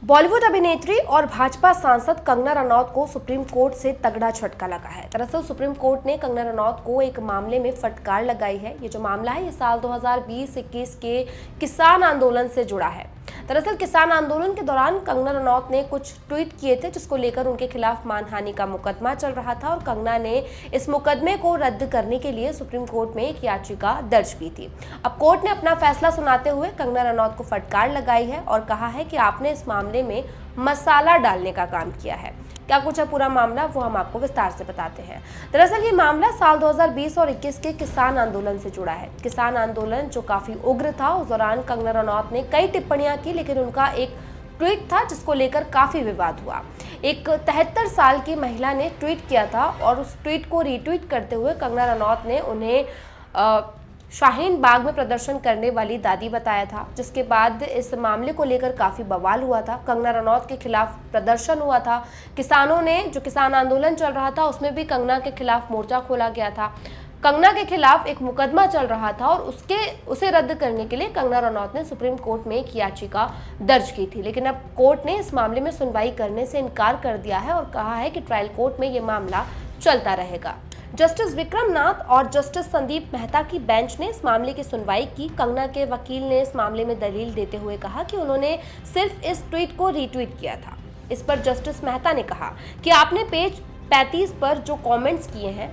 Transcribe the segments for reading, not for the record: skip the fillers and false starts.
बॉलीवुड अभिनेत्री और भाजपा सांसद कंगना रनौत को सुप्रीम कोर्ट से तगड़ा झटका लगा है। दरअसल सुप्रीम कोर्ट ने कंगना रनौत को एक मामले में फटकार लगाई है। ये जो मामला है ये साल 2020-21 के किसान आंदोलन से जुड़ा है। दरअसल किसान आंदोलन के दौरान कंगना रनौत ने कुछ ट्वीट किए थे जिसको लेकर उनके खिलाफ मानहानि का मुकदमा चल रहा था और कंगना ने इस मुकदमे को रद्द करने के लिए सुप्रीम कोर्ट में एक याचिका दर्ज की थी। अब कोर्ट ने अपना फैसला सुनाते हुए कंगना रनौत को फटकार लगाई है और कहा है कि आपने इस मामले में मसाला डालने का काम किया है। क्या कुछ है पूरा मामला वो हम आपको विस्तार से बताते हैं। दरअसल ये मामला साल 2020 और 21 के किसान आंदोलन से जुड़ा है। किसान आंदोलन जो काफी उग्र था, उस दौरान कंगना रनौत ने कई टिप्पणियां की, लेकिन उनका एक ट्वीट था जिसको लेकर काफी विवाद हुआ। एक 73 साल की महिला ने ट्वीट किया था और उस ट्वीट को रीट्वीट करते हुए कंगना रनौत ने उन्हें शाहीन बाग में प्रदर्शन करने वाली दादी बताया था, जिसके बाद इस मामले को लेकर काफी बवाल हुआ था। कंगना रनौत के खिलाफ प्रदर्शन हुआ था। किसानों ने जो किसान आंदोलन चल रहा था उसमें भी कंगना के खिलाफ मोर्चा खोला गया था। कंगना के खिलाफ एक मुकदमा चल रहा था और उसे रद्द करने के लिए कंगना रनौत ने सुप्रीम कोर्ट में एक याचिका दर्ज की थी, लेकिन अब कोर्ट ने इस मामले में सुनवाई करने से इनकार कर दिया है और कहा है कि ट्रायल कोर्ट में ये मामला चलता रहेगा। जस्टिस विक्रम नाथ और जस्टिस संदीप मेहता की बेंच ने इस मामले की सुनवाई की। कंगना के वकील ने इस मामले में दलील देते हुए कहा कि उन्होंने सिर्फ इस ट्वीट को रीट्वीट किया था। इस पर जस्टिस मेहता ने कहा कि आपने पेज 35 पर जो कमेंट्स किए हैं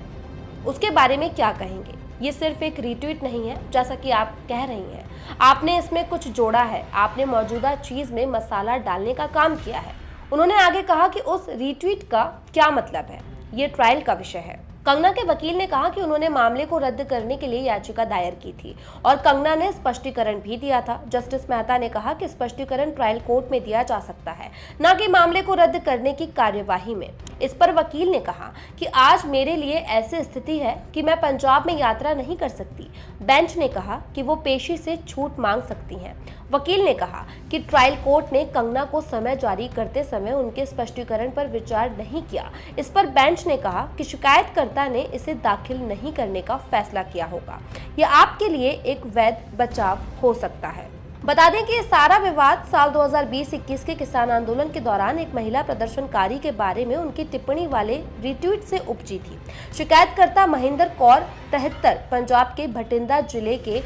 उसके बारे में क्या कहेंगे। ये सिर्फ एक रीट्वीट नहीं है जैसा कि आप कह रही हैं, आपने इसमें कुछ जोड़ा है, आपने मौजूदा चीज में मसाला डालने का काम किया है। उन्होंने आगे कहा कि उस रीट्वीट का क्या मतलब है, ये ट्रायल का विषय है। कंगना के वकील ने कहा कि उन्होंने मामले को रद्द करने के लिए याचिका दायर की थी और कंगना ने स्पष्टीकरण भी दिया था। जस्टिस मेहता ने कहा कि स्पष्टीकरण ट्रायल कोर्ट में दिया जा सकता है, न कि मामले को रद्द करने की कार्यवाही में। इस पर वकील ने कहा कि आज मेरे लिए ऐसी स्थिति है कि मैं पंजाब में यात्रा नहीं कर सकती। बेंच ने कहा कि वो पेशी से छूट मांग सकती हैं। वकील ने कहा कि ट्रायल कोर्ट ने कंगना को समय जारी करते समय उनके स्पष्टीकरण पर विचार नहीं किया। इस पर बेंच ने कहा कि शिकायतकर्ता ने इसे दाखिल नहीं करने का फैसला किया होगा। यह आपके लिए एक वैध बचाव हो सकता है। बता दें कि ये सारा विवाद साल 2020-21 के किसान आंदोलन के दौरान एक महिला प्रदर्शनकारी के बारे में उनकी टिप्पणी वाले रीट्वीट से उपजी थी। शिकायतकर्ता महेंद्र कौर 73 पंजाब के भटिंडा जिले के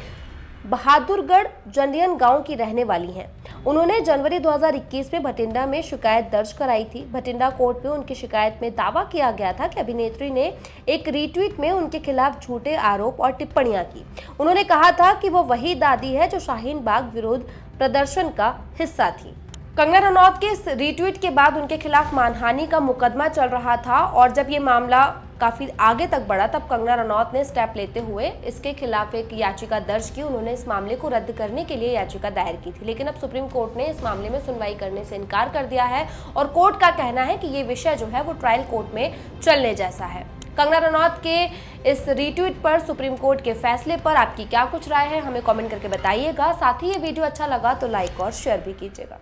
बहादुरगढ़ जंडियन गांव की रहने वाली हैं। उन्होंने जनवरी 2021 में भटिंडा में शिकायत दर्ज कराई थी। भटिंडा कोर्ट में उनकी शिकायत में दावा किया गया था कि अभिनेत्री ने एक रीट्वीट में उनके खिलाफ झूठे आरोप और टिप्पणियां की। उन्होंने कहा था कि वो वही दादी है जो शाहीन बाग विरोध प्रदर्शन का हिस्सा थी। कंगना रनौत के इस रीट्वीट के बाद उनके खिलाफ मानहानि का मुकदमा चल रहा था और जब ये मामला काफी आगे तक बढ़ा तब कंगना रनौत ने स्टेप लेते हुए इसके खिलाफ एक याचिका दर्ज की। उन्होंने इस मामले को रद्द करने के लिए याचिका दायर की थी, लेकिन अब सुप्रीम कोर्ट ने इस मामले में सुनवाई करने से इनकार कर दिया है और कोर्ट का कहना है कि ये विषय जो है वो ट्रायल कोर्ट में चलने जैसा है। कंगना रनौत के इस रीट्वीट पर सुप्रीम कोर्ट के फैसले पर आपकी क्या कुछ राय है, हमें कमेंट करके बताइएगा। साथ ही ये वीडियो अच्छा लगा तो लाइक और शेयर भी कीजिएगा।